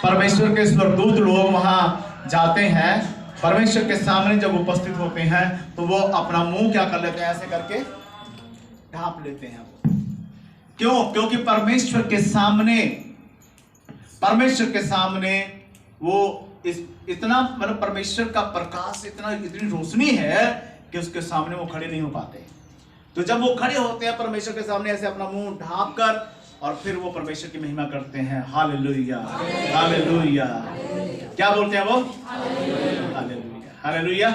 परमेश्वर के स्वर्गदूत लोग वहां जाते हैं, परमेश्वर के सामने जब उपस्थित होते हैं तो वो अपना मुंह क्या कर लेते हैं, ऐसे करके ढांप लेते हैं। क्यों? क्योंकि परमेश्वर के सामने वो इतना मतलब परमेश्वर का प्रकाश इतनी रोशनी है कि उसके सामने वो खड़े नहीं हो पाते। तो जब वो खड़े होते हैं परमेश्वर के सामने ऐसे अपना मुंह ढांप कर, और फिर वो परमेश्वर की महिमा करते हैं, हालेलुया हालेलुया। क्या बोलते हैं वो? Hallelujah hallelujah.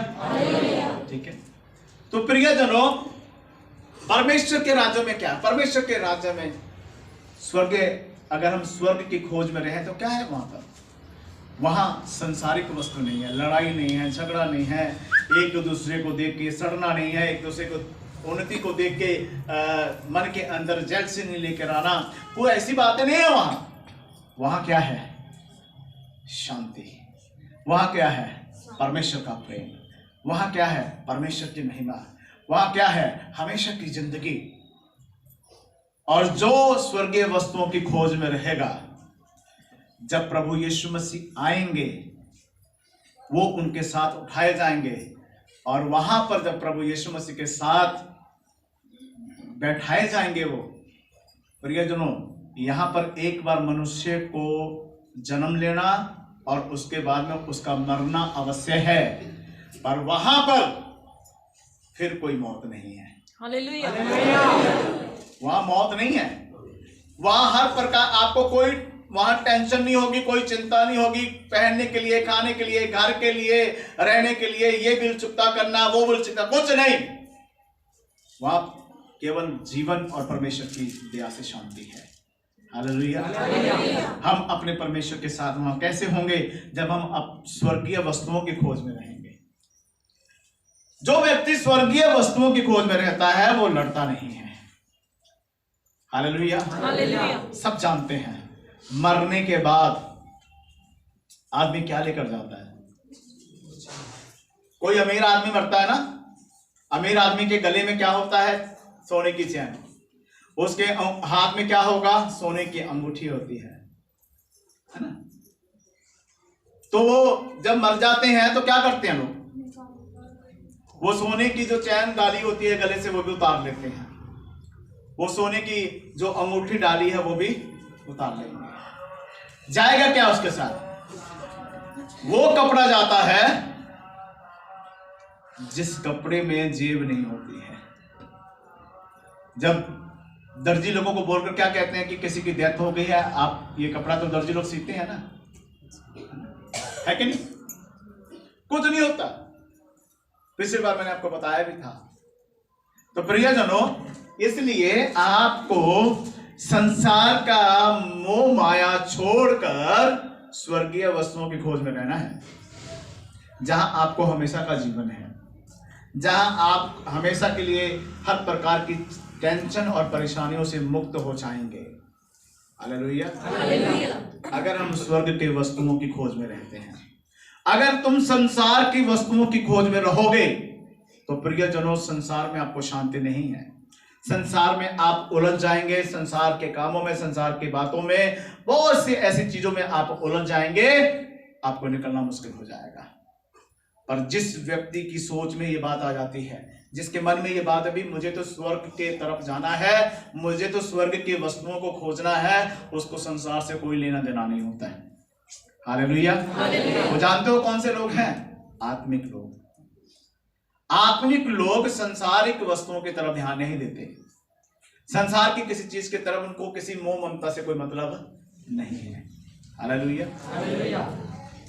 ठीक है। तो प्रियजनों, परमेश्वर के राज्य में क्या? परमेश्वर के राज्य में स्वर्ग, अगर हम स्वर्ग की खोज में रहे तो क्या है वहां पर? वहां संसारिक वस्तु नहीं है, लड़ाई नहीं है, झगड़ा नहीं है, एक दूसरे को देख के सड़ना नहीं है, एक दूसरे को उन्नति को देख के मन के अंदर जल से नहीं लेकर आना, कोई ऐसी बातें नहीं है वहां। वहां क्या है? शांति। वहां क्या है? परमेश्वर का प्रेम। वहां क्या है? परमेश्वर की महिमा। वहां क्या है? हमेशा की जिंदगी। और जो स्वर्गीय वस्तुओं की खोज में रहेगा, जब प्रभु यीशु मसीह आएंगे वो उनके साथ उठाए जाएंगे, और वहां पर जब प्रभु यीशु मसीह के साथ बैठाए जाएंगे वो, प्रियजनों, यहां पर एक बार मनुष्य को जन्म लेना और उसके बाद में उसका मरना अवश्य है, पर वहां पर फिर कोई मौत नहीं है। हालेलुया। वहां मौत नहीं है। वहां हर प्रकार आपको कोई वहां टेंशन नहीं होगी, कोई चिंता नहीं होगी, पहनने के लिए, खाने के लिए, घर के लिए, रहने के लिए, ये बिल चुकता करना, वो बिल चुकता, कुछ नहीं। वहां केवल जीवन और परमेश्वर की दया से शांति है। हालेलुया। हम अपने परमेश्वर के साथ वहां कैसे होंगे? जब हम स्वर्गीय वस्तुओं की खोज में रहेंगे। जो व्यक्ति स्वर्गीय वस्तुओं की खोज में रहता है वो लड़ता नहीं है। हालेलुया। सब जानते हैं मरने के बाद आदमी क्या लेकर जाता है। कोई अमीर आदमी मरता है ना, अमीर आदमी के गले में क्या होता है? सोने की चैन। उसके हाथ में क्या होगा? सोने की अंगूठी होती है ना। तो वो जब मर जाते हैं तो क्या करते हैं लोग? वो सोने की जो चैन डाली होती है गले से वो भी उतार लेते हैं, वो सोने की जो अंगूठी डाली है वो भी उतार लेंगे। जाएगा क्या उसके साथ? वो कपड़ा जाता है जिस कपड़े में जेब नहीं होती है। जब दर्जी लोगों को बोलकर क्या कहते हैं कि किसी की डेथ हो गई है, आप ये कपड़ा तो दर्जी लोग सीते हैं ना, है कि नहीं? कुछ नहीं होता। पिछली बार मैंने आपको बताया भी था। तो प्रियजनों, इसलिए आपको संसार का मोह माया छोड़कर स्वर्गीय वस्तुओं की खोज में रहना है, जहां आपको हमेशा का जीवन है, जहां आप हमेशा के लिए हर प्रकार की टेंशन और परेशानियों से मुक्त हो जाएंगे। हालेलुया। अगर हम स्वर्ग के वस्तुओं की खोज में रहते हैं, अगर तुम संसार की वस्तुओं की खोज में रहोगे तो प्रियजनों, संसार में आपको शांति नहीं है। संसार में आप उलझ जाएंगे, संसार के कामों में, संसार की बातों में, बहुत सी ऐसी चीजों में आप उलझ जाएंगे, आपको निकलना मुश्किल हो जाएगा। पर जिस व्यक्ति की सोच में ये बात आ जाती है, जिसके मन में ये बात अभी मुझे तो स्वर्ग के तरफ जाना है, मुझे तो स्वर्ग की वस्तुओं को खोजना है, उसको संसार से कोई लेना देना नहीं होता है। हालेलुया। वो जानते हो कौन से लोग हैं? आत्मिक लोग। आत्मिक लोग संसारिक वस्तुओं की तरफ ध्यान नहीं देते। संसार की किसी चीज की तरफ उनको किसी मोह ममता से कोई मतलब नहीं है। हालेलुया।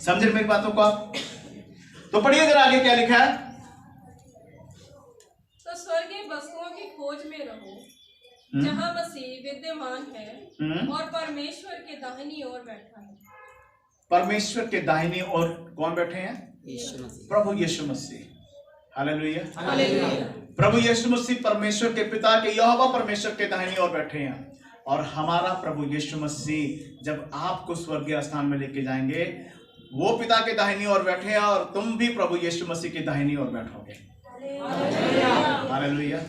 समझे मेरी बातों को आप? तो पढ़िए जरा आगे क्या लिखा है। तो स्वर्गीय वस्तुओं की खोज में रहो, जहां मसीह विद्यमान है और परमेश्वर के दाहिनी ओर बैठा है। परमेश्वर के दाहिनी ओर कौन बैठे हैं? प्रभु यीशु मसीह। हालेलुया। प्रभु यीशु मसीह परमेश्वर के पिता के यहोवा परमेश्वर के दाहिनी ओर बैठे हैं, और हमारा प्रभु यीशु मसीह जब आपको स्वर्गीय स्थान में लेके जाएंगे, वो पिता के दाहिनी ओर बैठे हैं और तुम भी प्रभु यीशु मसीह की दाहिनी ओर बैठोगे। हालेलुया।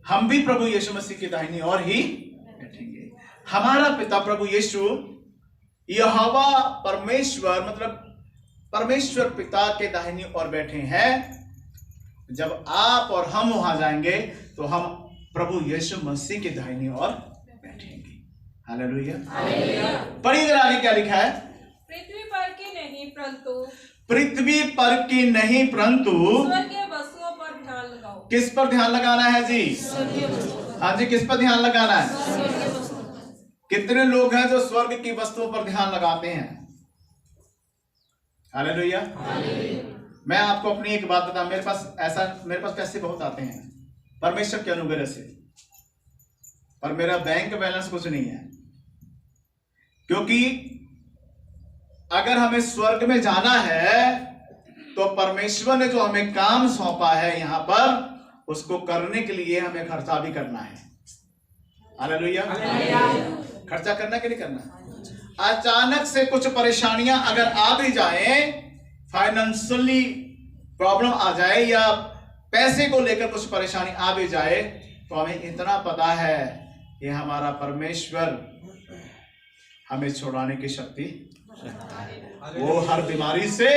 हम भी प्रभु यीशु मसीह की दाहिनी ओर ही बैठेंगे। हमारा पिता प्रभु यीशु यहोवा परमेश्वर मतलब परमेश्वर पिता के दाहिनी ओर बैठे हैं। जब आप और हम वहां जाएंगे तो हम प्रभु यीशु मसीह के दाहिनी ओर बैठेंगे। हालेलुया। पढ़िए इधर आगे क्या लिखा है। पृथ्वी पर की नहीं परंतु पृथ्वी पर की नहीं परंतु स्वर्गीय वस्तुओं पर ध्यान लगाओ। किस पर ध्यान लगाना है जी? स्वर्गीय वस्तुओं पर। हाँ जी, किस पर ध्यान लगाना है? स्वर्गीय वस्तुओं पर। कितने लोग हैं जो स्वर्ग की वस्तुओं पर ध्यान लगाते हैं? हालेलुया। मैं आपको अपनी एक बात बताऊं, मेरे पास पैसे बहुत आते हैं परमेश्वर के अनुग्रह से, पर मेरा बैंक बैलेंस कुछ नहीं है। क्योंकि अगर हमें स्वर्ग में जाना है तो परमेश्वर ने जो हमें काम सौंपा है यहां पर, उसको करने के लिए हमें खर्चा भी करना है। हालेलुया। खर्चा करना कि नहीं करना? अचानक से कुछ परेशानियां अगर आ भी जाए, फाइनेंशियली प्रॉब्लम आ जाए या पैसे को लेकर कुछ परेशानी आ भी जाए, तो हमें इतना पता है ये हमारा परमेश्वर हमें छुड़ाने की शक्ति, वो हर बीमारी से,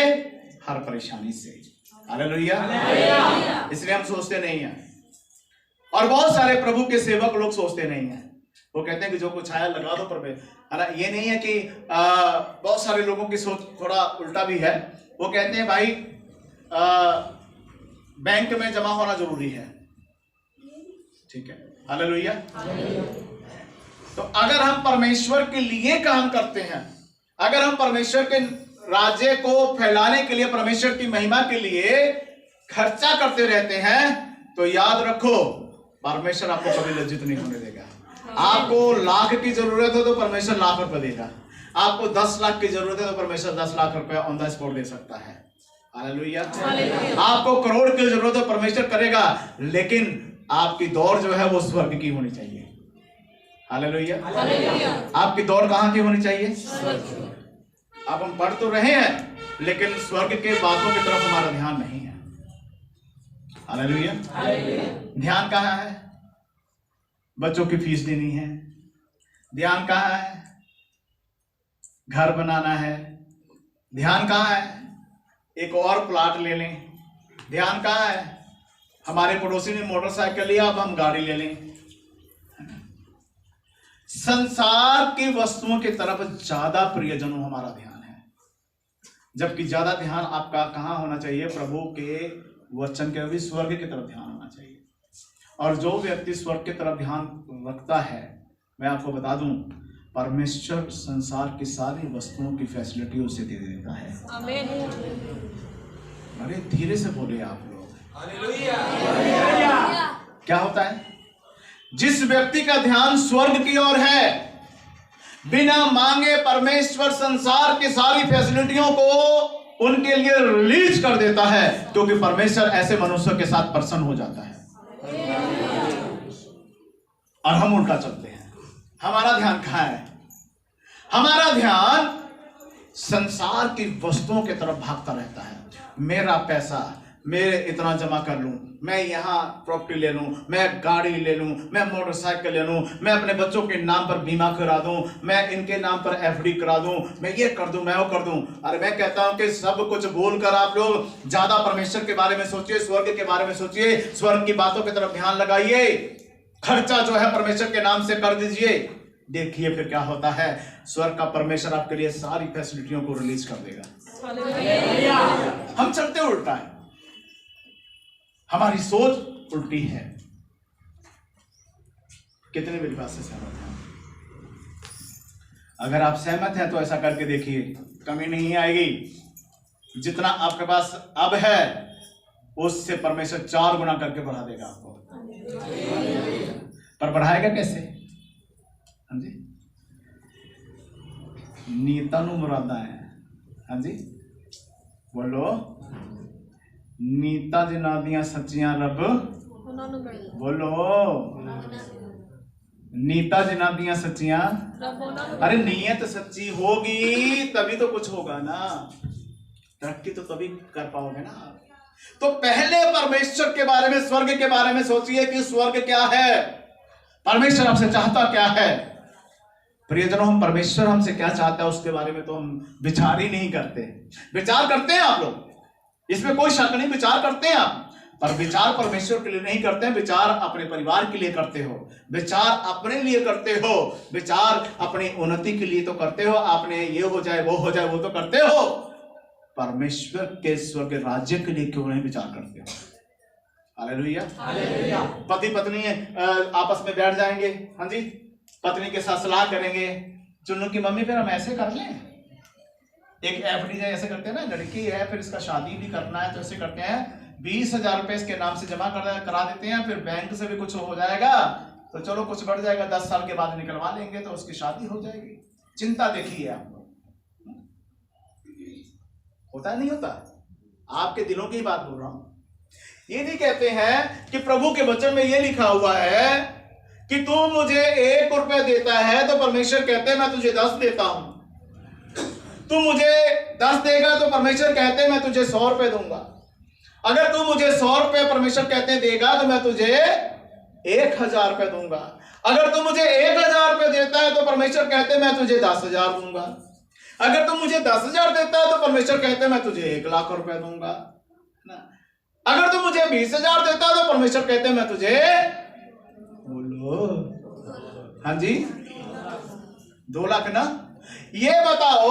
हर परेशानी से। हालेलुया। इसलिए हम सोचते नहीं हैं, और बहुत सारे प्रभु के सेवक लोग सोचते नहीं हैं। वो कहते हैं कि जो कुछ आया लगा दो पर ये नहीं है कि बहुत सारे लोगों की सोच थोड़ा उल्टा भी है। वो कहते हैं भाई बैंक में जमा होना जरूरी है। ठीक है। हालेलुया। तो अगर हम परमेश्वर के लिए काम करते हैं, अगर हम परमेश्वर के राज्य को फैलाने के लिए, परमेश्वर की महिमा के लिए खर्चा करते रहते हैं, तो याद रखो परमेश्वर आपको कभी लज्जित नहीं होने देगा। आपको लाख की जरूरत हो तो परमेश्वर लाख रुपए देगा। आपको 10 लाख की जरूरत है तो परमेश्वर 10 लाख रुपए ऑन द स्पॉट दे सकता है। हालेलुया। आपको करोड़ की जरूरत है, परमेश्वर करेगा, लेकिन आपकी दौड़ जो है वो स्वर्ग की होनी चाहिए। हालेलुया। आपकी दौड़ कहां की होनी चाहिए? अब हम पढ़ तो रहे हैं लेकिन स्वर्ग के बातों की तरफ हमारा ध्यान नहीं है। हालेलुया। ध्यान कहां है? बच्चों की फीस देनी है। ध्यान कहां है? घर बनाना है। ध्यान कहां है? एक और प्लाट ले लें। ध्यान कहां है? हमारे पड़ोसी ने मोटरसाइकिल लिया, अब हम गाड़ी ले लें। संसार की वस्तुओं की तरफ ज्यादा प्रियजनों हमारा ध्यान है, जबकि ज्यादा ध्यान आपका कहां होना चाहिए? प्रभु के वचन के भी स्वर्ग की तरफ ध्यान होना चाहिए। और जो व्यक्ति स्वर्ग की तरफ ध्यान रखता है, मैं आपको बता दूं, परमेश्वर संसार की सारी वस्तुओं की फैसिलिटी उसे दे देता है। आमीन। अरे धीरे से बोले आप लोग। हालेलुया। क्या होता है? जिस व्यक्ति का ध्यान स्वर्ग की ओर है, बिना मांगे परमेश्वर संसार की सारी फैसिलिटियों को उनके लिए रिलीज कर देता है, क्योंकि परमेश्वर ऐसे मनुष्यों के साथ प्रसन्न हो जाता है। और हम उल्टा चलते हैं। हमारा ध्यान कहां है? हमारा ध्यान संसार की वस्तुओं की तरफ भागता रहता है। मेरा पैसा, मेरे इतना जमा कर लूं, मैं यहां प्रॉपर्टी ले लूं, मैं गाड़ी ले लूं, मैं मोटरसाइकिल ले लूं, मैं अपने बच्चों के नाम पर बीमा करा दूं, मैं इनके नाम पर एफडी करा दूं, मैं ये कर दूं, मैं वो कर दूं। अरे मैं कहता हूं कि सब कुछ बोलकर आप लोग ज्यादा परमेश्वर के बारे में सोचिए, स्वर्ग के बारे में सोचिए, स्वर्ग की बातों की तरफ ध्यान लगाइए। खर्चा जो है परमेश्वर के नाम से कर दीजिए। देखिए फिर क्या होता है, स्वर्ग का परमेश्वर आपके लिए सारी फैसिलिटियों को रिलीज कर देगा। हम चलते उल्टा है, हमारी सोच उल्टी है। कितने मेरी बात से सहमत हैं? अगर आप सहमत हैं तो ऐसा करके देखिए, कमी नहीं आएगी। जितना आपके पास अब है उससे परमेश्वर 4 गुना करके बढ़ा देगा आपको। पर बढ़ाएगा कैसे? हाँ जी, नीता नु मुरादा है। हाँ जी बोलो, नीता जिन्हां दियां सच्चियां रब बोलो, नीता जिन्हां दियां सच्चियां। अरे नीयत सच्ची होगी तभी तो कुछ होगा ना, तरक्की तो तभी कर पाओगे ना। तो पहले परमेश्वर के बारे में, स्वर्ग के बारे में सोचिए कि स्वर्ग क्या है, परमेश्वर आपसे चाहता क्या है। प्रियजनों, हम परमेश्वर हमसे क्या चाहता है उसके बारे में तो हम विचार ही नहीं करते। विचार करते हैं आप लोग, इसमें कोई शक नहीं, विचार करते हैं आप, पर विचार परमेश्वर के लिए नहीं करते हैं। विचार अपने परिवार के लिए करते हो, विचार अपने लिए करते हो, विचार अपनी उन्नति के लिए तो करते हो। आपने ये हो जाए वो हो जाए वो तो करते हो, परमेश्वर के स्वर्ग राज्य के लिए क्यों नहीं विचार करते हो? हालेलुया। पति पत्नी आपस में बैठ जाएंगे, हाँ जी, पत्नी के साथ सलाह करेंगे, चुन्नू की मम्मी फिर हम ऐसे कर लें, एक एफडी ऐसे करते हैं ना, लड़की है फिर इसका शादी भी करना है तो ऐसे करते हैं, 20,000 रुपए इसके नाम से जमा करा देते हैं, फिर बैंक से भी कुछ हो जाएगा तो चलो कुछ बढ़ जाएगा, 10 साल के बाद निकलवा लेंगे तो उसकी शादी हो जाएगी। चिंता देखिए आप लोग, होता नहीं होता? आपके दिलों की बात बोल रहा हूं। ये नहीं कहते हैं कि प्रभु के वचन में ये लिखा हुआ है कि तू मुझे 1 रुपया देता है तो परमेश्वर कहते हैं मैं तुझे 10 देता हूं, तू मुझे 10 देगा तो परमेश्वर कहते हैं मैं तुझे 100 रुपए दूंगा, अगर तू मुझे 100 रुपए परमेश्वर कहते हैं देगा तो मैं तुझे 1,000 रुपए दूंगा, अगर तू मुझे 1,000 रुपए देता है तो परमेश्वर कहते हैं मैं तुझे 10,000 दूंगा, अगर तू मुझे 10,000 देता है तो परमेश्वर कहते हैं मैं तुझे 1,00,000 रुपए दूंगा ना, अगर तू मुझे 20,000 देता है तो परमेश्वर कहते हैं मैं तुझे, बोलो हाँ जी, 2 लाख ना। ये बताओ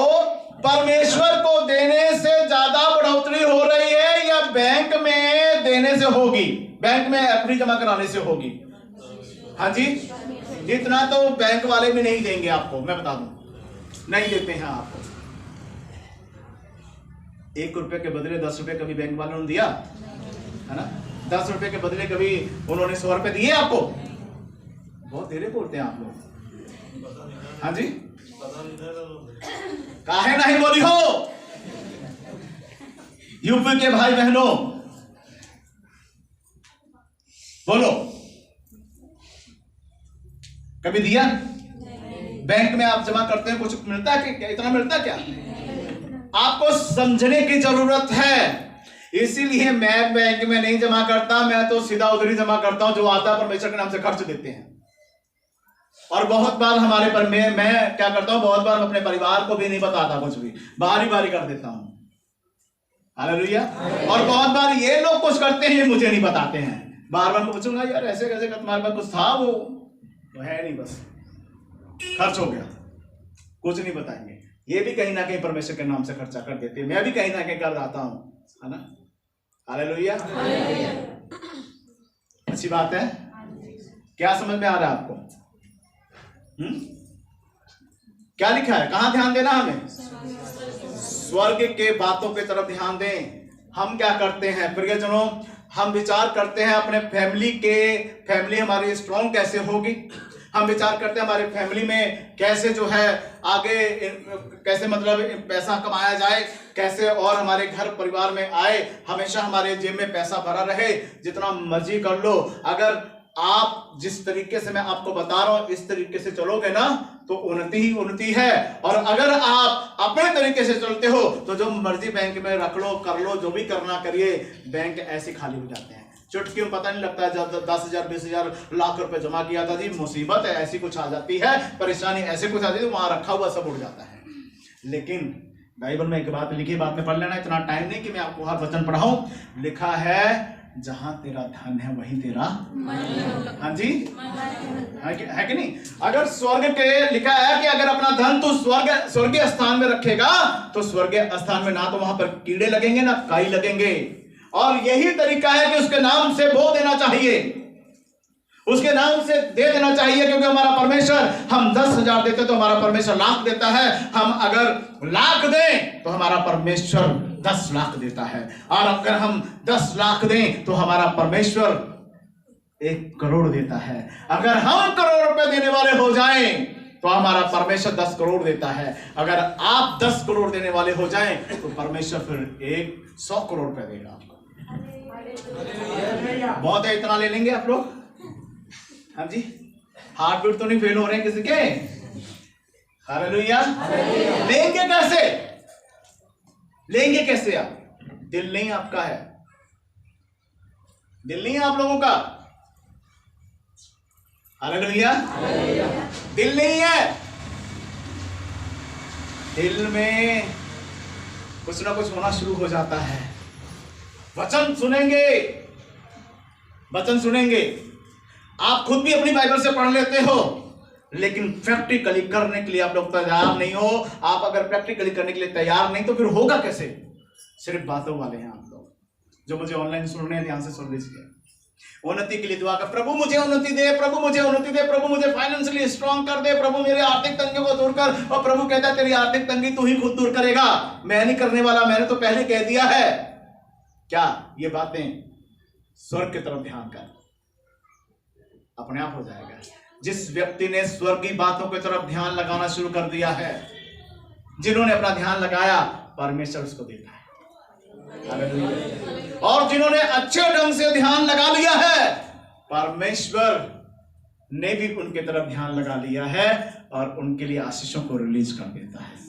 परमेश्वर को देने से ज्यादा बढ़ोतरी हो रही है या बैंक में देने से होगी, बैंक में एफडी जमा कराने से होगी? हाँ जी, इतना तो बैंक वाले भी नहीं देंगे आपको, मैं बता दूं, नहीं देते हैं आपको। 1 रुपए के बदले 10 रुपए कभी बैंक वालों ने दिया है ना? 10 रुपए के बदले कभी उन्होंने 100 रुपए दिए आपको? बहुत देरे बोलते हैं आप लोग। हाँ जी, काहे नहीं बोली हो यूपी के भाई बहनों, बोलो, कभी दिया? बैंक में आप जमा करते हैं, कुछ मिलता है क्या? इतना मिलता क्या? आपको समझने की जरूरत है, इसीलिए मैं बैंक में नहीं जमा करता, मैं तो सीधा उधर ही जमा करता हूं जो आता है परमेश्वर के नाम से खर्च देते हैं। और बहुत बार हमारे पर मैं क्या करता हूं, बहुत बार अपने परिवार को भी नहीं बताता, कुछ भी बारी बारी कर देता हूं। हालेलुया। और बहुत बार ये लोग कुछ करते हैं, मुझे नहीं बताते हैं, बार बार पूछूंगा यार ऐसे कैसे कर, तुम्हारे पास कुछ था वो है नहीं, बस खर्च हो गया, कुछ नहीं बताएंगे। ये भी कहीं ना कहीं परमेश्वर के नाम से खर्चा कर देते हैं, मैं भी कहीं ना कहीं कर रहा हूं, है ना? हालेलुया। अच्छी बात है। क्या समझ में आ रहा है आपको? क्या लिखा है? कहां ध्यान देना हमें? स्वर्ग के बातों की तरफ ध्यान दें। हम क्या करते हैं प्रियजनों, हम विचार करते हैं अपने फैमिली हमारी स्ट्रॉन्ग कैसे होगी, हम विचार करते हैं हमारे फैमिली में कैसे जो है आगे कैसे मतलब पैसा कमाया जाए, कैसे और हमारे घर परिवार में आए, हमेशा हमारे जेब में पैसा भरा रहे, जितना मर्जी कर लो। अगर आप जिस तरीके से मैं आपको बता रहा हूं इस तरीके से चलोगे ना तो उन्नति ही उन्नति है। और अगर आप अपने तरीके से चलते हो तो जो मर्जी बैंक में रख लो, कर लो, जो भी करना करिए, बैंक ऐसे खाली हो जाते हैं। चुटकी में पता नहीं लगता है, जब 10,000 20,000 लाख रुपए जमा किया था जी, मुसीबत है ऐसी कुछ आ जाती है, परेशानी ऐसे कुछ आ जाती है, वहां रखा हुआ सब उड़ जाता है। लेकिन बाइबल में एक बात लिखी, बात में पढ़ लेना, इतना टाइम नहीं कि मैं आपको हर वचन पढ़ाऊं। लिखा है जहां तेरा धन है वहीं तेरा, हाँ जी, है कि नहीं? अगर स्वर्ग के लिखा है कि अगर अपना धन तू स्वर्गीय स्थान में रखेगा तो स्वर्गीय स्थान में ना तो वहां पर कीड़े लगेंगे ना काई लगेंगे। और यही तरीका है कि उसके नाम से बो देना चाहिए, उसके नाम से दे देना चाहिए, क्योंकि हमारा परमेश्वर, हम 10,000 देते तो हमारा परमेश्वर लाख देता है, हम अगर लाख दें तो हमारा परमेश्वर 10 लाख देता है, और अगर हम 10 लाख दें तो हमारा परमेश्वर 1 करोड़ देता है। अगर हम करोड़ रुपए देने वाले हो जाएं तो हमारा परमेश्वर 10 करोड़ देता है। अगर आप 10 करोड़ देने वाले हो जाएं तो परमेश्वर फिर 100 करोड़ रुपए देगा आपको। बहुत है, इतना ले लेंगे आप लोग? हाँ जी, हार्ट बीट तो नहीं फेल हो रहे हैं किसी के? हालेलुया। लेंगे कैसे? लेंगे कैसे आप? दिल नहीं आपका है, दिल नहीं है आप लोगों का। हालेलुया। दिल नहीं है दिल में कुछ ना कुछ होना शुरू हो जाता है। वचन सुनेंगे, वचन सुनेंगे, आप खुद भी अपनी बाइबल से पढ़ लेते हो, लेकिन प्रैक्टिकली करने के लिए आप लोग तैयार नहीं हो। आप अगर प्रैक्टिकली करने के लिए तैयार नहीं तो फिर होगा कैसे? सिर्फ बातों वाले हैं आप लोग। जो मुझे ऑनलाइन सुन रहे हैं, ध्यान से सुन लीजिए। उन्नति के लिए दुआ कर, प्रभु मुझे उन्नति दे, प्रभु मुझे उन्नति दे, प्रभु मुझे फाइनेंशियली स्ट्रांग कर दे, प्रभु मेरे आर्थिक तंगी को दूर कर। और प्रभु कहता है तेरी आर्थिक तंगी तू ही खुद दूर करेगा, मैं नहीं करने वाला, मैंने तो पहले कह दिया है। क्या ये बातें? स्वर्ग की तरफ ध्यान कर, अपने आप हो जाएगा। जिस व्यक्ति ने स्वर्गीय बातों की तरफ ध्यान लगाना शुरू कर दिया है, जिन्होंने अपना ध्यान लगाया, परमेश्वर उसको देता है। और जिन्होंने अच्छे ढंग से ध्यान लगा लिया है, परमेश्वर ने भी उनके तरफ ध्यान लगा लिया है और उनके लिए आशीषों को रिलीज कर देता है।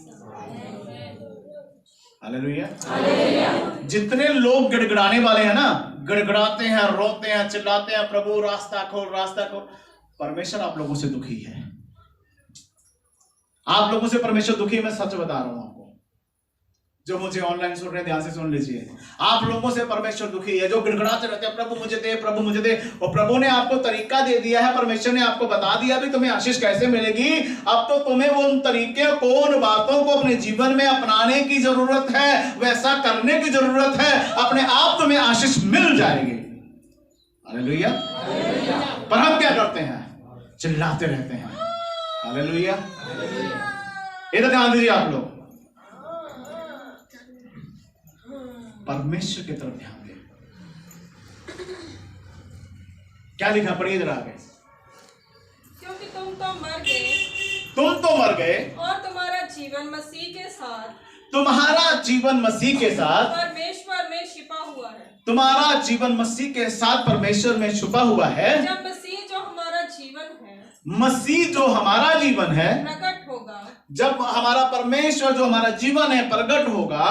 हालेलुया। जितने लोग गिड़गिड़ाने वाले हैं ना, गिड़गिड़ाते हैं, रोते हैं, चिल्लाते हैं, प्रभु रास्ता खोल, रास्ता खोल, परमेश्वर आप लोगों से दुखी है। आप लोगों से परमेश्वर दुखी है, मैं सच बता रहा हूं आपको। जो मुझे ऑनलाइन सुन रहे हैं, ध्यान से सुन लीजिए। आप लोगों से परमेश्वर दुखी है, जो गिड़गिड़ाते रहते हैं, प्रभु मुझे दे, प्रभु मुझे दे। और प्रभु ने आपको तरीका दे दिया है, परमेश्वर ने आपको बता दिया भी तुम्हें आशीष कैसे मिलेगी। अब तो तुम्हें वो उन तरीके को, उन बातों को अपने जीवन में अपनाने की जरूरत है, वैसा करने की जरूरत है। अपने आप तुम्हें आशीष मिल जाएगी। हालेलुया। पर हम क्या करते हैं? चिल्लाते रहते हैं। हालेलुया। इधर ध्यान दीजिए आप लोग, परमेश्वर की तरफ ध्यान दें। क्या लिखा? पढ़िए जरा आगे। क्योंकि तुम तो मर गए, तुम तो मर गए और तुम्हारा जीवन मसीह के साथ, तुम्हारा जीवन मसीह के साथ परमेश्वर में छिपा हुआ है। तुम्हारा जीवन मसीह के साथ परमेश्वर में छुपा हुआ है। जब मसीह जो हमारा जीवन है, मसीह जो हमारा जीवन है प्रकट होगा, जब हमारा परमेश्वर जो हमारा जीवन है प्रकट होगा,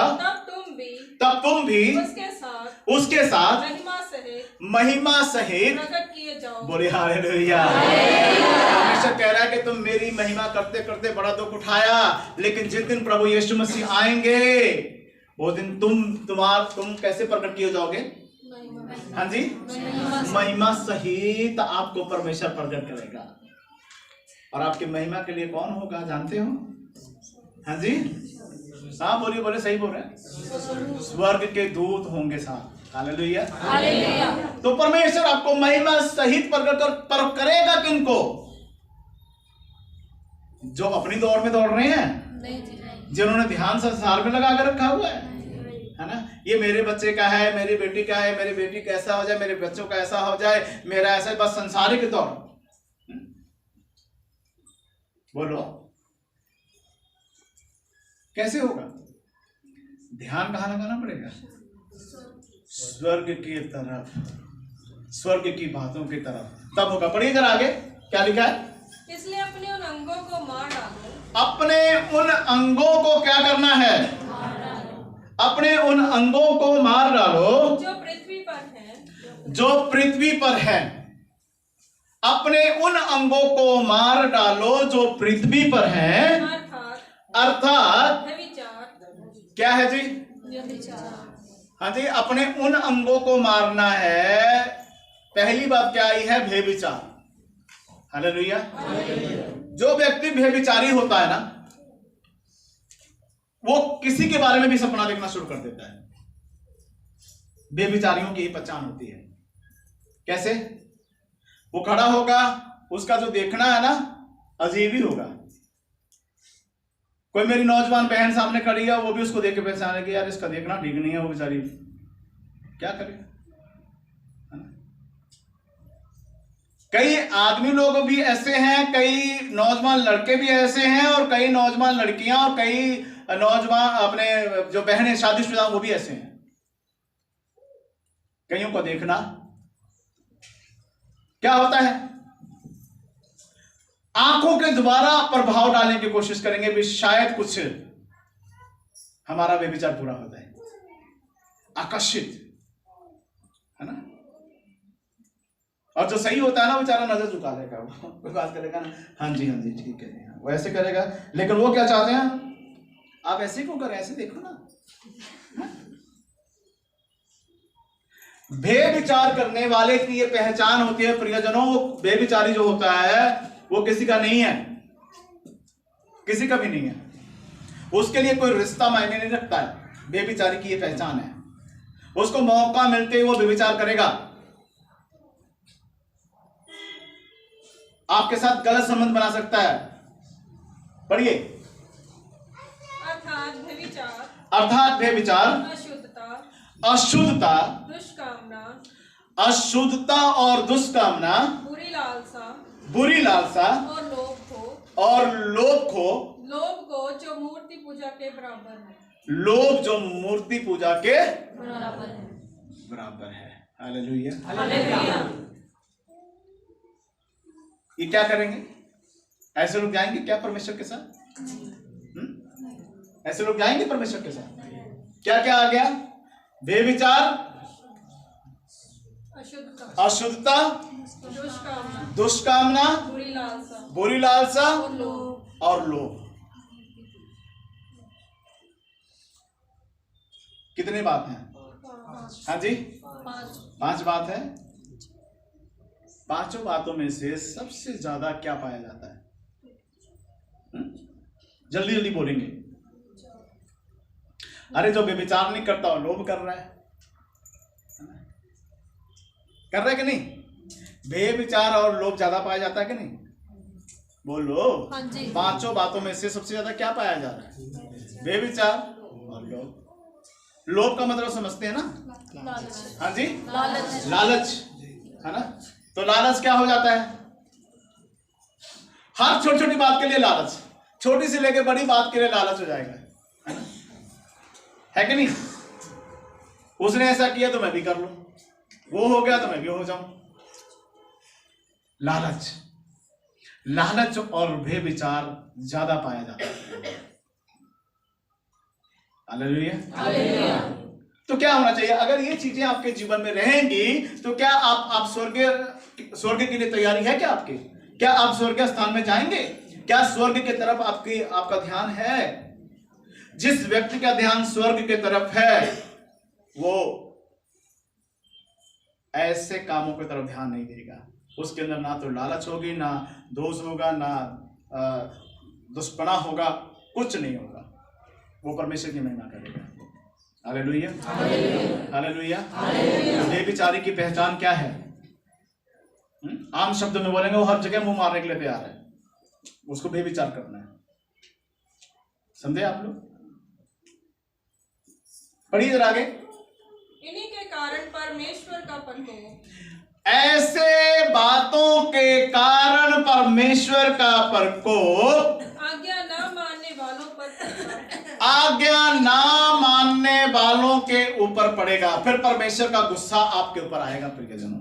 तब तुम भी उसके साथ महिमा सहित प्रकट किए जाओ। बोले हालेलुया। परमेश्वर कह रहा है कि तुम मेरी महिमा करते करते बड़ा दुख उठाया, लेकिन जिस दिन प्रभु यीशु मसीह आएंगे, वो दिन तुम कैसे प्रकट किए जाओगे? हाँ जी, महिमा सहित आपको परमेश्वर प्रकट करेगा। और आपकी महिमा के लिए कौन होगा जानते हो? हाँ जी, हाँ बोलिए, बोले, सही बोल रहे हैं। स्वर्ग के दूत होंगे साथ। हालेलुया। तो परमेश्वर आपको महिमा सहित प्रकट करेगा। किनको? जो अपनी दौड़ में दौड़ रहे हैं, जिन्होंने ध्यान संसार में लगा कर रखा हुआ है ना। ये मेरे बच्चे का है, मेरी बेटी का है, मेरी बेटी कैसा हो जाए, मेरे बच्चों का ऐसा हो जाए, मेरा ऐसा, बस संसारिक दौड़। बोलो कैसे होगा? ध्यान कहां लगाना पड़ेगा? स्वर्ग की तरफ, स्वर्ग की बातों की तरफ, तब होगा। पढ़िए जरा आगे, क्या लिखा है? इसलिए अपने उन अंगों को मार डालो। अपने उन अंगों को क्या करना है? अपने उन अंगों को मार डालो जो पृथ्वी पर हैं, जो पृथ्वी पर है। अपने उन अंगों को मार डालो जो पृथ्वी पर हैं, अर्थात क्या है जी? हाँ जी, अपने उन अंगों को मारना है। पहली बात क्या आई है? व्यभिचार। हालेलुया। जो व्यक्ति व्यभिचारी होता है ना, वो किसी के बारे में भी सपना देखना शुरू कर देता है। व्यभिचारियों की ही पहचान होती है। कैसे? वो खड़ा होगा, उसका जो देखना है ना अजीब ही होगा। कोई मेरी नौजवान बहन सामने खड़ी है, वो भी उसको देख के पहचाने कि यार इसका देखना ठीक नहीं है, वो बेचारी क्या करे। कई आदमी लोग भी ऐसे हैं, कई नौजवान लड़के भी ऐसे हैं, और कई नौजवान लड़कियां और कई नौजवान अपने जो बहनें शादीशुदा वो भी ऐसे हैं। कईयों को देखना क्या होता है? आंखों के द्वारा प्रभाव डालने की कोशिश करेंगे भी, शायद कुछ हमारा व्यभिचार पूरा होता है। आकर्षित है ना। और जो सही होता है ना, बेचारा नजर झुका लेगा, वो बात करेगा ना, हाँ जी ठीक है, वो ऐसे करेगा। लेकिन वो क्या चाहते हैं? आप ऐसे क्यों कर रहे हैं? ऐसे देखो ना। बेविचार करने वाले की ये पहचान होती है प्रियजनों। वो बेविचारी जो होता है वो किसी का नहीं है, किसी का भी नहीं है। उसके लिए कोई रिश्ता मायने नहीं रखता है। बेविचारी की ये पहचान है। उसको मौका मिलते ही वो बेविचार करेगा, आपके साथ गलत संबंध बना सकता है। पढ़िए। अर्थात व्यभिचार, अर्थात बेविचार, अशुद्धता, अशुद्धता, दुष्कामना, अशुद्धता और दुष्कामना, बुरी लालसा बुरी लालसा और लोभ को, और लोभ को, लोभ को जो मूर्ति पूजा के बराबर है। लोभ जो मूर्ति पूजा के बराबर है। बराबर है। हालेलुया। हालेलुया। ये क्या करेंगे? ऐसे लोग जाएंगे क्या परमेश्वर के साथ? ऐसे लोग जाएंगे परमेश्वर के साथ? क्या क्या आ गया? बेविचार, अशुद्धता, अशुद्धता, दुष्कामना, दुष्कामना, बुरी लालसा बुरी लालसा और लोभ। और लोभ। कितनी बात है? हाँ जी, 5 बात है। 5 बातों में से सबसे ज्यादा क्या पाया जाता है? जल्दी जल्दी बोलेंगे। अरे जो बेविचार नहीं करता वो लोभ कर रहा है। कर रहा है कि नहीं? बेविचार और लोभ ज्यादा पाया जाता है कि नहीं? बोलो। हाँ जी। 5 बातों में से सबसे ज्यादा क्या पाया जा रहा है? बेविचार और लोभ। लोभ का मतलब समझते हैं ना? लालच। हाँ जी, लालच। लालच है ना। तो लालच क्या हो जाता है? हर छोटी छोटी बात के लिए लालच, छोटी से लेकर बड़ी बात के लिए लालच हो जाएगा, है ना? है कि नहीं? उसने ऐसा किया तो मैं भी कर लूं, वो हो गया तो मैं भी हो जाऊं। लालच, लालच और बेविचार ज्यादा पाया जाता है। हालेलुया। हालेलुया। तो क्या होना चाहिए? अगर ये चीजें आपके जीवन में रहेंगी तो क्या आप स्वर्ग के लिए तैयारी है क्या आपकी? क्या आप स्वर्ग स्थान में जाएंगे? क्या स्वर्ग की तरफ आपका ध्यान है? जिस व्यक्ति का ध्यान स्वर्ग की तरफ है वो ऐसे कामों की तरफ ध्यान नहीं देगा। उसके अंदर ना तो लालच होगी, ना दोष होगा, ना दुष्पना होगा, कुछ नहीं होगा। वो परमेश्वर की महिमा करेगा। हालेलुया। हालेलुया। बेविचारी की पहचान क्या है? आम शब्द में बोलेंगे वो हर जगह मुंह मारने के लिए तैयार है, उसको बेविचार करना है। समझे आप लोग? पढ़िए जरा आगे। इन्हीं के कारण परमेश्वर का प्रकोप, ऐसे बातों के कारण परमेश्वर का प्रकोप आज्ञा न मानने वालों पर पड़ेगा। आज्ञा ना मानने वालों के ऊपर पड़ेगा। फिर परमेश्वर का गुस्सा आपके ऊपर आएगा प्रियजनों,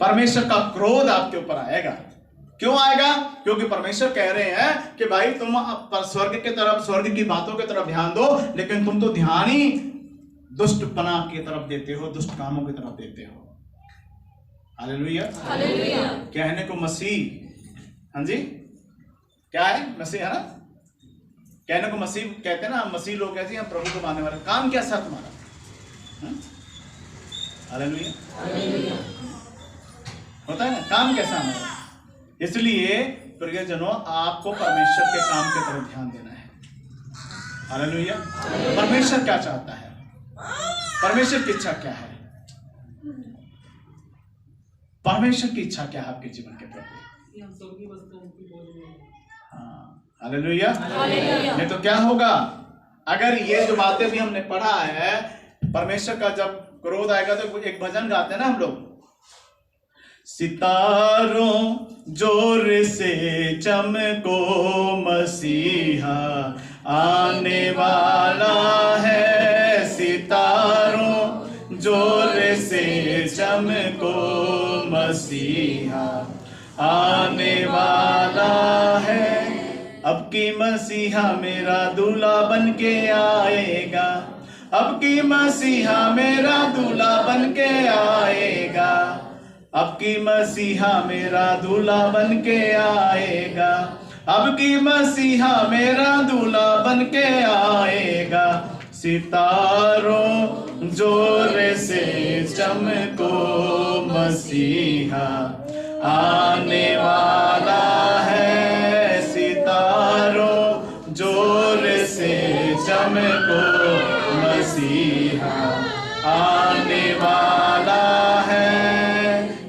परमेश्वर का क्रोध आपके ऊपर आएगा। क्यों आएगा? क्योंकि परमेश्वर कह रहे हैं कि भाई तुम स्वर्ग की तरफ, स्वर्ग की बातों की तरफ ध्यान दो, लेकिन तुम तो ध्यान ही दुष्टपना की तरफ देते हो, दुष्ट कामों की तरफ देते हो। हालेलुया। हालेलुया। कहने को मसीह, हाँ जी, क्या है? मसीह है ना। कहने को मसीह कहते हैं ना, मसीह लोग कहते हैं प्रभु को मानने वाले। काम क्या था तुम्हारा? हालेलुया। होता है ना, काम कैसा हमारा? इसलिए प्रियजनों आपको परमेश्वर के काम की तरफ ध्यान देना है। हालेलुया। परमेश्वर क्या चाहता है? परमेश्वर की इच्छा क्या है? परमेश्वर की इच्छा क्या है आपके जीवन के प्रति? हालेलुया। नहीं तो क्या होगा? अगर ये जो बातें भी हमने पढ़ा है, परमेश्वर का जब क्रोध आएगा तो एक भजन गाते हैं ना हम लोग, सितारों जोर से चमको मसीहा आने वाला है। सितारों जोर से चमको मसीहा आने वाला है। अब की मसीहा मेरा दूल्हा बन के आएगा, अब की मसीहा मेरा दूल्हा बन के आएगा, अब की मसीहा मेरा दूल्हा बन के आएगा, अब की मसीहा मेरा दूल्हा बन के आएगा, सितारों जोर से चमको, मसीहा आने वाला है, सितारों जोर से चमको, मसीहा आने वाला है।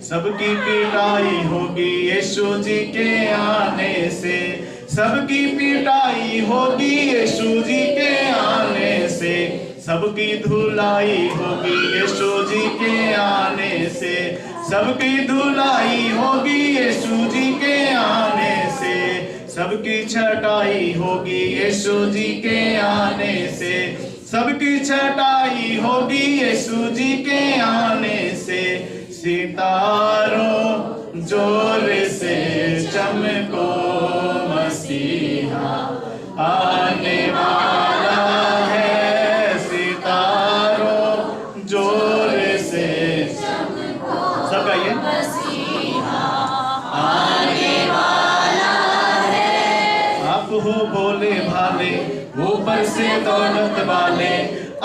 सबकी पिटाई होगी यीशु जी के आने से, सबकी पिटाई होगी यीशु जी के आने से, सबकी धुलाई होगी यीशु जी के आने से, सबकी धुलाई होगी यीशु जी के आने से, सबकी छटाई होगी यीशु जी के आने से, सबकी छटाई होगी यीशु जी के आने से, सितारों जोर से चमको, मसीहा आने वाला है, सितारों जोर से सब गाइए, मसीहा आने वाला है। आप हो भोले भाले ऊपर से दौलत वाले,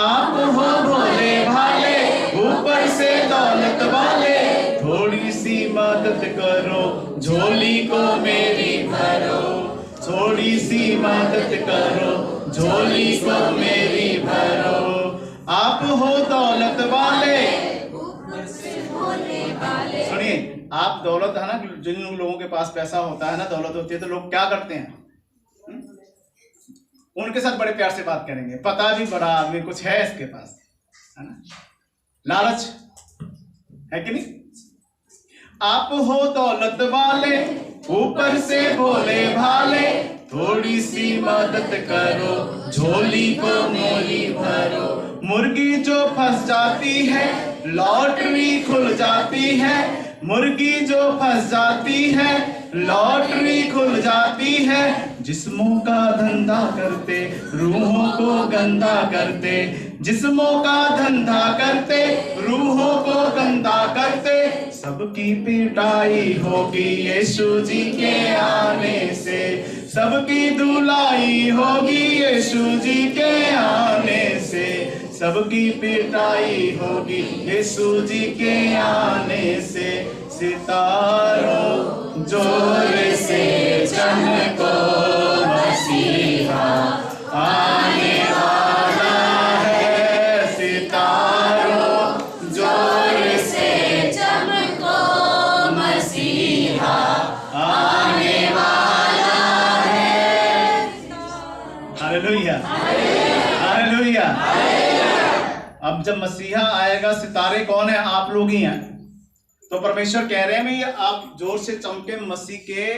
आप हो भोले भाले ऊपर से दौलत वाले, थोड़ी सी मदद करो झोली को मेरी भरो, थोड़ी सी मदद करो झोली को मेरी भरो। आप हो दौलत वाले, सुनिए, आप दौलत है ना, जिन लोगों के पास पैसा होता है ना, दौलत होती है, तो लोग क्या करते हैं, उनके साथ बड़े प्यार से बात करेंगे, पता भी बड़ा आदमी कुछ है इसके पास, है ना, लालच है कि नहीं। आप हो दौलत वाले ऊपर से भोले भाले, थोड़ी सी मदद करो झोली को मेरी भरो। मुर्गी जो फंस जाती है लॉटरी खुल जाती है, मुर्गी जो फंस जाती है लॉटरी खुल जाती है। जिस्मों का धंधा करते रूहों को गंदा करते, जिस्मों का धंधा करते रूहों को गंदा करते। सबकी पिटाई होगी यीशु जी के आने से, सबकी धुलाई होगी यीशु जी के आने से, सबकी पिटाई होगी यीशु जी के आने से। सितारों जोर से चमको, मसीहा आने वाला है। सितारों जोर से चमको, मसीहा आने वाला है। Hallelujah, hallelujah. अब जब मसीहा आएगा, सितारे कौन है? आप लोग ही हैं। तो परमेश्वर कह रहे हैं भाई, आप जोर से चमके मसीह के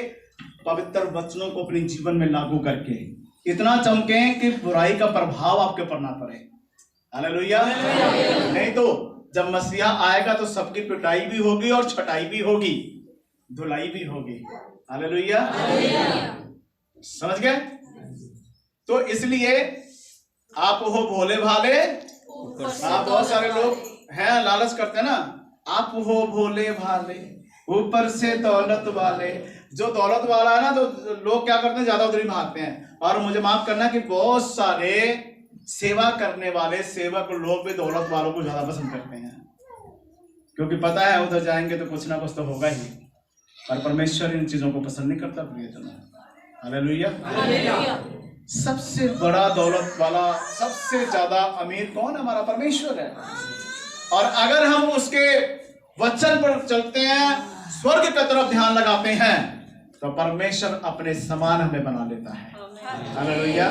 पवित्र वचनों को अपने जीवन में लागू करके, इतना चमके कि बुराई का प्रभाव आपके ऊपर ना पड़े। हालेलुया। नहीं तो जब मसीहा आएगा तो सबकी पिटाई भी होगी और छटाई भी होगी, धुलाई भी होगी। हालेलुया, समझ गए? तो इसलिए आप हो भोले भाले, आप बहुत सारे लोग हैं लालच करते हैं ना, आप हो भोले भाले ऊपर से दौलत वाले। जो दौलत वाला है ना, तो लोग क्या करते हैं, ज्यादा उधर भागते हैं। और मुझे माफ करना कि बहुत सारे सेवा करने वाले सेवक लोग भी दौलत वालों को ज्यादा पसंद करते हैं, क्योंकि पता है उधर जाएंगे तो कुछ ना कुछ तो होगा ही। और परमेश्वर इन चीजों को पसंद नहीं करता प्रियजनों। हालेलुया। सबसे बड़ा दौलत वाला, सबसे ज्यादा अमीर कौन है? हमारा परमेश्वर है। और अगर हम उसके वचन पर चलते हैं, स्वर्ग की तरफ ध्यान लगाते हैं, तो परमेश्वर अपने समान हमें बना लेता है। हालेलुया।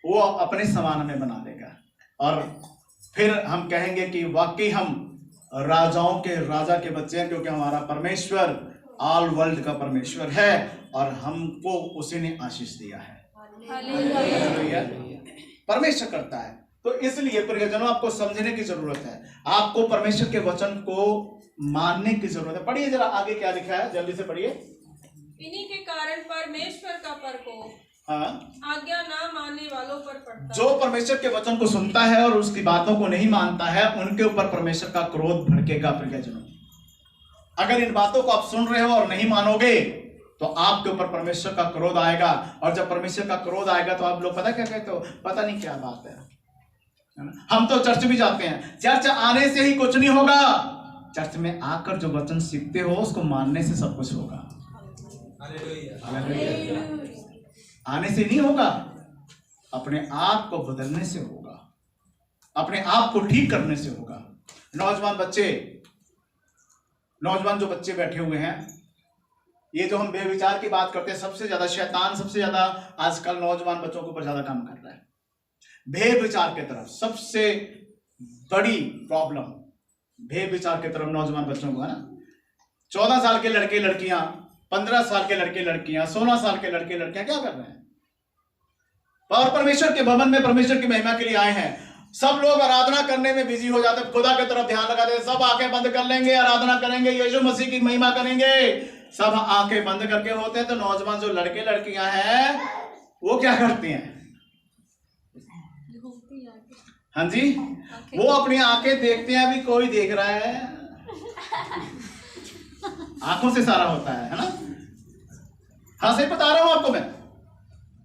वो अपने समान हमें बना देगा और फिर हम कहेंगे कि वाकई हम राजाओं के राजा के बच्चे हैं, क्योंकि हमारा परमेश्वर ऑल वर्ल्ड का परमेश्वर है और हमको उसी ने आशीष दिया है। हालेलुया। परमेश्वर करता है। तो इसलिए प्रियजनों, आपको समझने की जरूरत है, आपको परमेश्वर के वचन को मानने की जरूरत है। पढ़िए जरा आगे क्या लिखा है, जल्दी से पढ़िए। इन्हीं के कारण परमेश्वर का प्रकोप आज्ञा ना मानने वालों पर पड़ता। जो परमेश्वर के वचन को सुनता है और उसकी बातों को नहीं मानता है, उनके ऊपर परमेश्वर का क्रोध भड़केगा। प्रियजनों, अगर इन बातों को आप सुन रहे हो और नहीं मानोगे तो आपके ऊपर परमेश्वर का क्रोध आएगा। और जब परमेश्वर का क्रोध आएगा तो आप लोग पता क्या कहते हो, पता नहीं क्या बात है ना? हम तो चर्च भी जाते हैं, चर्च आने से ही कुछ नहीं होगा, चर्च में आकर जो वचन सीखते हो उसको मानने से सब कुछ होगा। आने से नहीं होगा, अपने आप को बदलने से होगा, अपने आप को ठीक करने से होगा। नौजवान जो बच्चे बैठे हुए हैं, ये जो हम बेविचार की बात करते हैं, सबसे ज्यादा शैतान सबसे ज्यादा आजकल नौजवान बच्चों के ऊपर ज्यादा काम कर रहा है। बेविचार की तरफ सबसे बड़ी प्रॉब्लम, बेविचार की तरफ नौजवान बच्चों को है ना। 14 साल के लड़के लड़कियां, 15 साल के लड़के लड़कियां, 16 साल के लड़के लड़कियां क्या कर रहे हैं? और परमेश्वर के भवन में परमेश्वर की महिमा के लिए आए हैं। सब लोग आराधना करने में बिजी हो जाते हैं, खुदा की तरफ ध्यान लगाते हैं, सब आंखें बंद कर लेंगे, आराधना करेंगे, यीशु मसीह की महिमा करेंगे, सब आंखें बंद करके होते हैं। तो नौजवान जो लड़के लड़कियां हैं वो क्या करते हैं? हाँ जी, वो अपनी आंखें देखते हैं, अभी कोई देख रहा है, आंखों से सारा होता है ना। हाँ सही बता रहा हूं आपको मैं।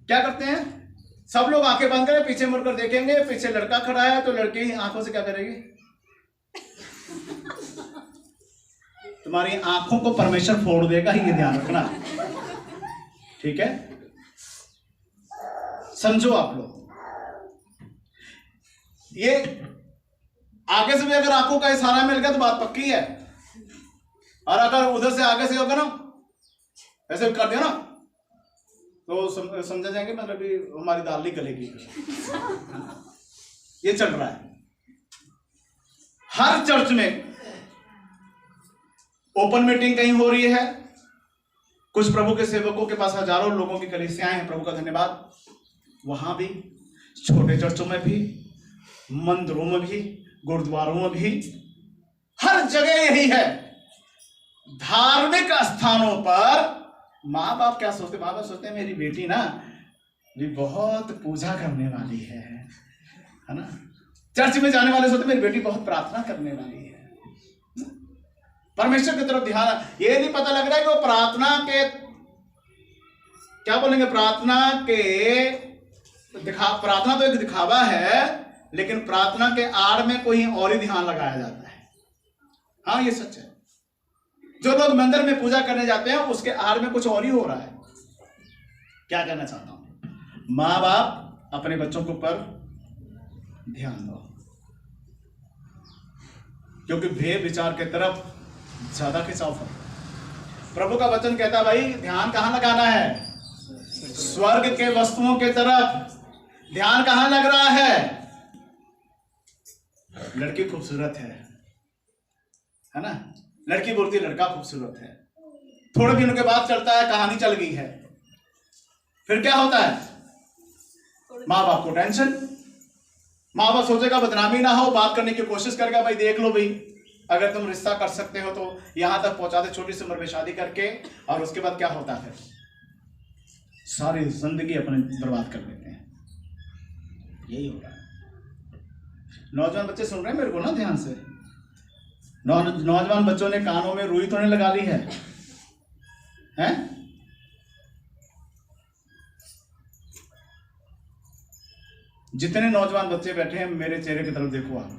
क्या करते हैं? सब लोग आंखें बंद करें, पीछे मुड़कर देखेंगे, पीछे लड़का खड़ा है तो लड़की आंखों से क्या करेगी? तुम्हारी आंखों को परमेश्वर फोड़ देगा, ये ध्यान रखना, ठीक है? समझो आप लोग, ये आगे से भी अगर आंखों का इशारा मिल गया तो बात पक्की है। और अगर उधर से आगे से होगा ना, ऐसे कर दिया ना, तो समझा जाएंगे मतलब भी हमारी दाल नहीं गलेगी। ये चल रहा है हर चर्च में। ओपन मीटिंग कहीं हो रही है, कुछ प्रभु के सेवकों के पास हजारों लोगों की कलीसियाएं हैं, प्रभु का धन्यवाद। वहां भी, छोटे चर्चों में भी, मंदिरों में भी, गुरुद्वारों में भी, हर जगह यही है। धार्मिक स्थानों पर माँ बाप क्या सोचते? माँ बाप सोचते हैं मेरी बेटी ना भी बहुत पूजा करने वाली है ना। चर्च में जाने वाले सोचते मेरी बेटी बहुत प्रार्थना करने वाली है। परमेश्वर की तरफ ध्यान, ये नहीं पता लग रहा है कि वो प्रार्थना के क्या बोलेंगे, प्रार्थना तो एक दिखावा है, लेकिन प्रार्थना के आड़ में कोई और ही ध्यान लगाया जाता है। हाँ ये सच है। जो लोग मंदिर में पूजा करने जाते हैं उसके आड़ में कुछ और ही हो रहा है। क्या कहना चाहता हूं, माँ बाप अपने बच्चों के ऊपर ध्यान दो, क्योंकि भेद विचार की तरफ ज्यादा खिंचाव है। प्रभु का वचन कहता है भाई ध्यान कहां लगाना है? स्वर्ग के वस्तुओं के तरफ। ध्यान कहां लग रहा है? लड़की खूबसूरत है ना, लड़की बोलती है लड़का खूबसूरत है। थोड़े दिनों के बाद चलता है, कहानी चल गई है, फिर क्या होता है? माँ बाप को टेंशन। माँ बाप सोचेगा बदनामी ना हो, बात करने की कोशिश करेगा, भाई देख लो भाई अगर तुम रिश्ता कर सकते हो तो यहां तक पहुंचा दे, छोटी सी उम्र में शादी करके। और उसके बाद क्या होता है? सारी जिंदगी अपने बर्बाद कर देते हैं। यही हो रहा है। नौजवान बच्चे सुन रहे हैं मेरे को ना ध्यान से? नौजवान बच्चों ने कानों में रुई तो नहीं लगा ली है, हैं? जितने नौजवान बच्चे बैठे हैं मेरे चेहरे की तरफ देखो आप,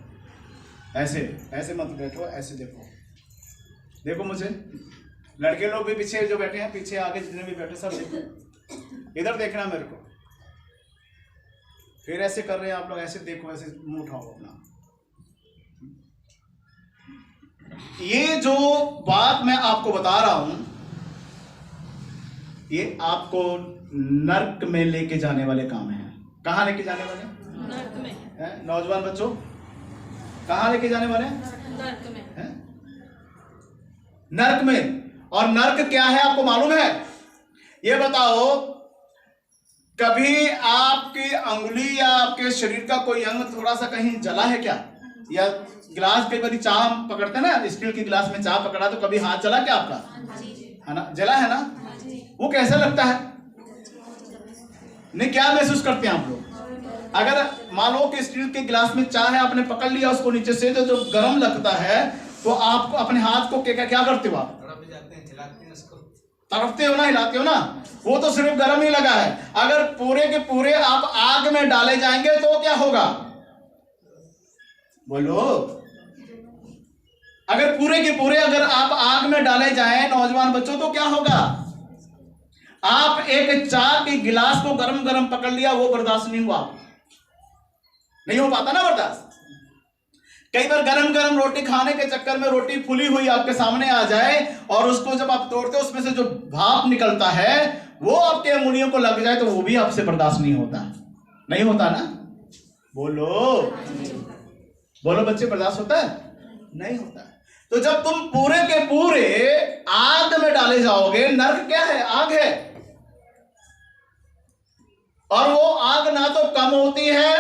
ऐसे ऐसे मत बैठो, ऐसे देखो, देखो मुझे। लड़के लोग भी पीछे जो बैठे हैं, पीछे आगे जितने भी बैठे सब देखो, इधर देखना मेरे को। फिर ऐसे कर रहे हैं आप लोग, ऐसे देखो, ऐसे मुंह उठाओ अपना। ये जो बात मैं आपको बता रहा हूं, ये आपको नर्क में लेके जाने वाले काम हैं। कहां लेके जाने वाले? नर्क में है? नौजवान बच्चों कहां लेके जाने वाले हैं? नर्क में है? नर्क में। और नर्क क्या है आपको मालूम है? ये बताओ, कभी आपकी अंगुली या आपके शरीर का कोई अंग थोड़ा सा कहीं जला है क्या? या गिलास, कई बार चाय पकड़ते हैं ना, स्टील के गिलास में चाय पकड़ा तो कभी हाथ जला क्या आपका? है ना, जला है ना? वो कैसा लगता है? नहीं, क्या महसूस करते हैं आप लोग? अगर मान लो कि स्टील के गिलास में चाय है, आपने पकड़ लिया उसको नीचे से, तो जो गर्म लगता है, तो आपको अपने हाथ को क्या करते हो आप? तड़पते हो ना, हिलाते हो ना, वो तो सिर्फ गर्म ही लगा है। अगर पूरे के पूरे आप आग में डाले जाएंगे तो क्या होगा? बोलो। अगर पूरे के पूरे अगर आप आग में डाले जाएं नौजवान बच्चों तो क्या होगा? आप एक चाय के गिलास को गरम गरम पकड़ लिया, वो बर्दाश्त नहीं हुआ, नहीं हो पाता ना बर्दाश्त। कई बार गरम गरम रोटी खाने के चक्कर में रोटी फुली हुई आपके सामने आ जाए और उसको जब आप तोड़ते हो उसमें से जो भाप निकलता है वो आपके अंगुलियों को लग जाए तो वो भी आपसे बर्दाश्त नहीं होता, नहीं होता ना? बोलो बोलो बच्चे, बर्दाश्त होता है? नहीं होता। तो जब तुम पूरे के पूरे आग में डाले जाओगे, नर्क क्या है? आग है। और वो आग ना तो कम होती है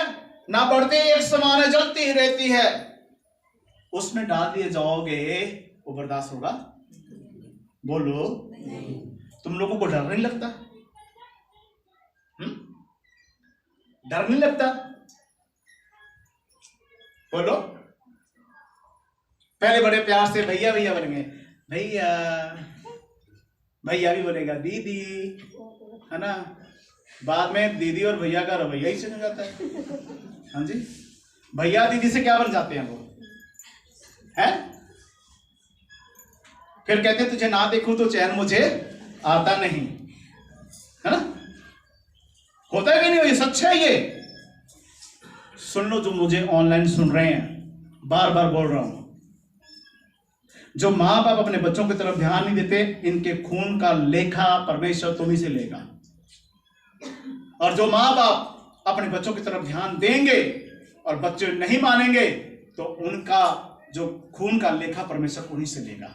ना बढ़ती, एक समान है, जलती ही रहती है। उसमें डाल दिए जाओगे, वो बर्दाश्त होगा? बोलो। तुम लोगों को डर नहीं लगता? डर नहीं लगता? बोलो। पहले बड़े प्यार से भैया भैया बन गए, भैया, भैया भी बोलेगा दीदी, है ना? बाद में दीदी और भैया का रवैया ही चल जाता है। हाँ जी, भैया दीदी से क्या बन जाते हैं वो, है? फिर कहते हैं तुझे ना देखूं तो चैन मुझे आता नहीं, है ना? होता है कि नहीं? ये सच है। ये सुन लो जो मुझे ऑनलाइन सुन रहे हैं, बार बार बोल रहा हूं, जो मां बाप अपने बच्चों की तरफ ध्यान नहीं देते, इनके खून का लेखा परमेश्वर तुम्ही से लेगा। और जो मां बाप अपने बच्चों की तरफ ध्यान देंगे और बच्चे नहीं मानेंगे तो उनका जो खून का लेखा परमेश्वर उन्हीं से लेगा।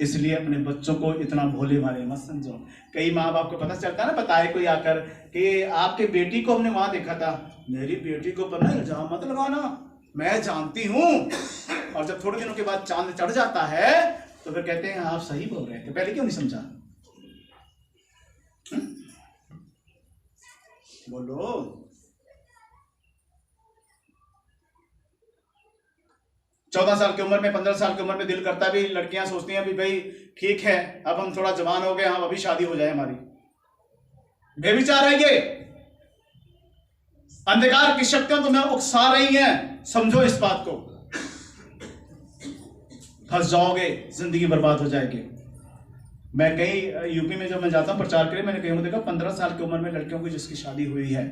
इसलिए अपने बच्चों को इतना भोले भाले मत समझो। कई माँ बाप को पता चलता है ना, बताए कोई आकर कि आपके बेटी को हमने वहां देखा था, मेरी बेटी को पर इल्जाम मत लगाना, मैं जानती हूं। और जब थोड़े दिनों के बाद चांद चढ़ जाता है तो फिर कहते हैं आप सही बोल रहे थे, पहले क्यों नहीं समझा? बोलो। चौदह साल की उम्र में, 15 साल की उम्र में दिल करता भी, लड़कियां सोचती हैं भी भाई ठीक है अब हम थोड़ा जवान हो गए, हम अभी शादी हो जाए हमारी। बेविचार है ये। अंधकार की शक्तियां तुम्हें उकसा रही हैं, समझो इस बात को। फंस जाओगे, जिंदगी बर्बाद हो जाएगी। मैं कहीं यूपी में जब मैं जाता हूं प्रचार के लिए, मैंने कहीं देखा 15 साल की उम्र में लड़कियों की जिसकी शादी हुई है,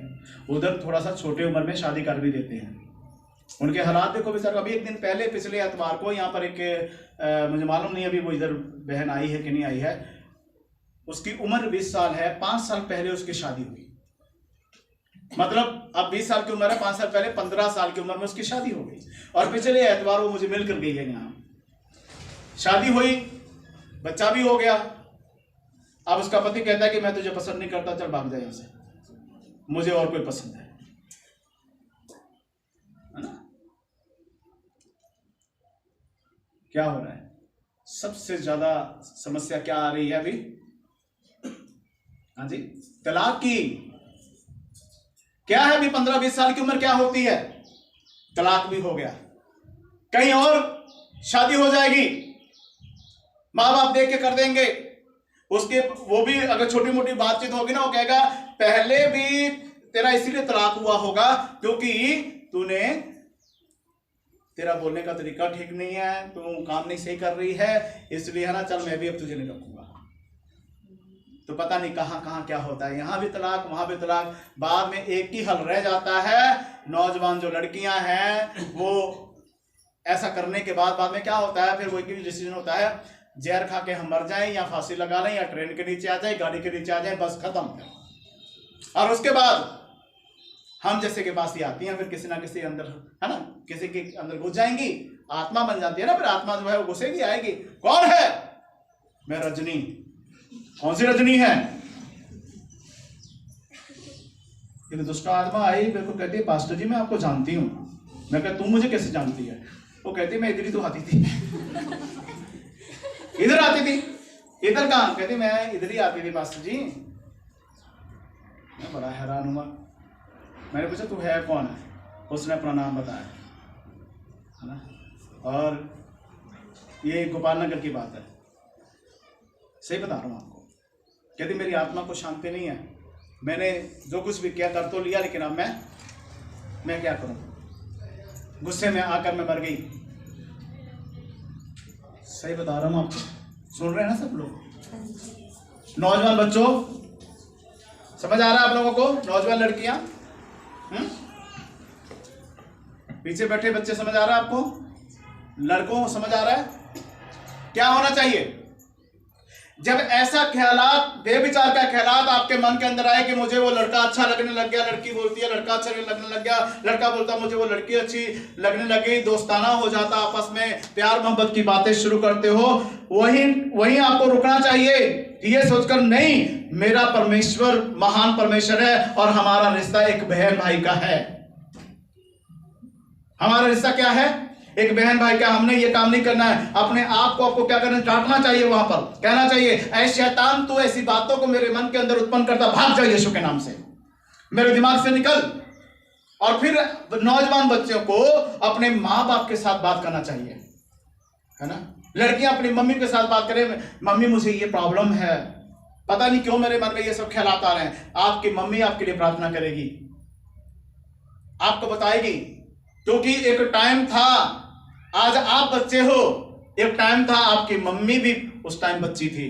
उधर थोड़ा सा छोटे उम्र में शादी कर भी देते हैं। उनके हालात देखो बेचारा। अभी एक दिन पहले, पिछले एतवार को यहाँ पर एक मुझे मालूम नहीं अभी वो इधर बहन आई है कि नहीं आई है, उसकी उम्र 20 साल है, 5 साल पहले उसकी शादी हुई। मतलब अब 20 साल की उम्र है, 5 साल पहले 15 साल की उम्र में उसकी शादी हो गई। और पिछले एतवार वो मुझे मिलकर गई है, यहाँ शादी हुई, बच्चा भी हो गया। अब उसका पति कहता है कि मैं तुझे पसंद नहीं करता, चल भाग जा यहाँ से, मुझे और कोई पसंद है ना? क्या हो रहा है? सबसे ज्यादा समस्या क्या आ रही है अभी? हाँ जी, तलाक की। क्या है अभी 15-20 साल की उम्र क्या होती है? तलाक भी हो गया, कहीं और शादी हो जाएगी, माँ बाप देख के कर देंगे उसके। वो भी अगर छोटी मोटी बातचीत होगी ना, वो कहेगा पहले भी तेरा इसीलिए तलाक हुआ होगा क्योंकि तूने, तेरा बोलने का तरीका ठीक नहीं है, तू काम नहीं सही कर रही है, इसलिए है ना, चल मैं भी अब तुझे नहीं रखूंगा। तो पता नहीं कहां कहां क्या होता है, यहां भी तलाक वहां भी तलाक। बाद में एक ही हल रह जाता है। नौजवान जो लड़कियां हैं वो ऐसा करने के बाद में क्या होता है, फिर वो एक ही डिसीजन होता है, जहर खा के हम मर जाएं या फांसी लगा लें या ट्रेन के नीचे आ जाए, गाड़ी के नीचे आ जाए, बस खत्म। और उसके बाद हम जैसे के पास ही आती हैं, फिर किसी ना किसी अंदर, है ना, किसी के अंदर घुस जाएंगी, आत्मा बन जाती है ना, फिर आत्मा जो है वो घुसेगी, आएगी। कौन है? मैं रजनी। कौन सी रजनी है? एक दुष्ट आत्मा आई, मेरे को कहती है पास्टर जी मैं आपको जानती हूँ। मैं कहता तू मुझे कैसे जानती है? वो कहती मैं इधर ही तो आती थी। इधर आती थी? इधर कहाँ? कहती मैं इधर ही आती थी पास्टर जी। मैं बड़ा हैरान हुआ। मैंने पूछा तू है कौन है? उसने अपना नाम बताया, है ना। और ये गोपाल नगर की बात है। सही बता रहा हूँ आपको। कहती मेरी आत्मा को शांति नहीं है, मैंने जो कुछ भी किया कर तो लिया, लेकिन अब मैं क्या करूं, गुस्से में आकर मैं मर गई। सही बता रहा हूं आपको, सुन रहे हैं ना सब लोग? नौजवान बच्चों, समझ आ रहा है आप लोगों को? नौजवान लड़कियां, पीछे बैठे बच्चे, समझ आ रहा है आपको? लड़कों को समझ आ रहा है? क्या होना चाहिए जब ऐसा ख्यालात, बेविचार का ख्यालात आपके मन के अंदर आए कि मुझे वो लड़का अच्छा लगने लग गया, लड़की बोलती है लड़का अच्छा लगने लग गया, लड़का बोलता मुझे वो लड़की अच्छी लगने लगी, दोस्ताना हो जाता, आपस में प्यार मोहब्बत की बातें शुरू करते हो, वहीं आपको रुकना चाहिए, ये सोचकर नहीं, मेरा परमेश्वर महान परमेश्वर है और हमारा रिश्ता एक बहन भाई का है। हमारा रिश्ता क्या है? एक बहन भाई का। हमने ये काम नहीं करना है। अपने आप को आपको क्या करना, डांटना चाहिए, वहां पर कहना चाहिए, ऐ शैतान, तू ऐसी बातों को मेरे मन के अंदर उत्पन्न करता, भाग जा यीशु के नाम से, मेरे दिमाग से निकल। और फिर नौजवान बच्चों को अपने माँ बाप के साथ बात करना चाहिए, है ना। लड़कियां अपनी मम्मी के साथ बात करें, मम्मी मुझे ये प्रॉब्लम है, पता नहीं क्यों मेरे मन में ये सब ख्यालात आ रहे हैं। आपकी मम्मी आपके लिए प्रार्थना करेगी, आपको बताएगी, क्योंकि एक टाइम था, आज आप बच्चे हो, एक टाइम था आपकी मम्मी भी उस टाइम बच्ची थी,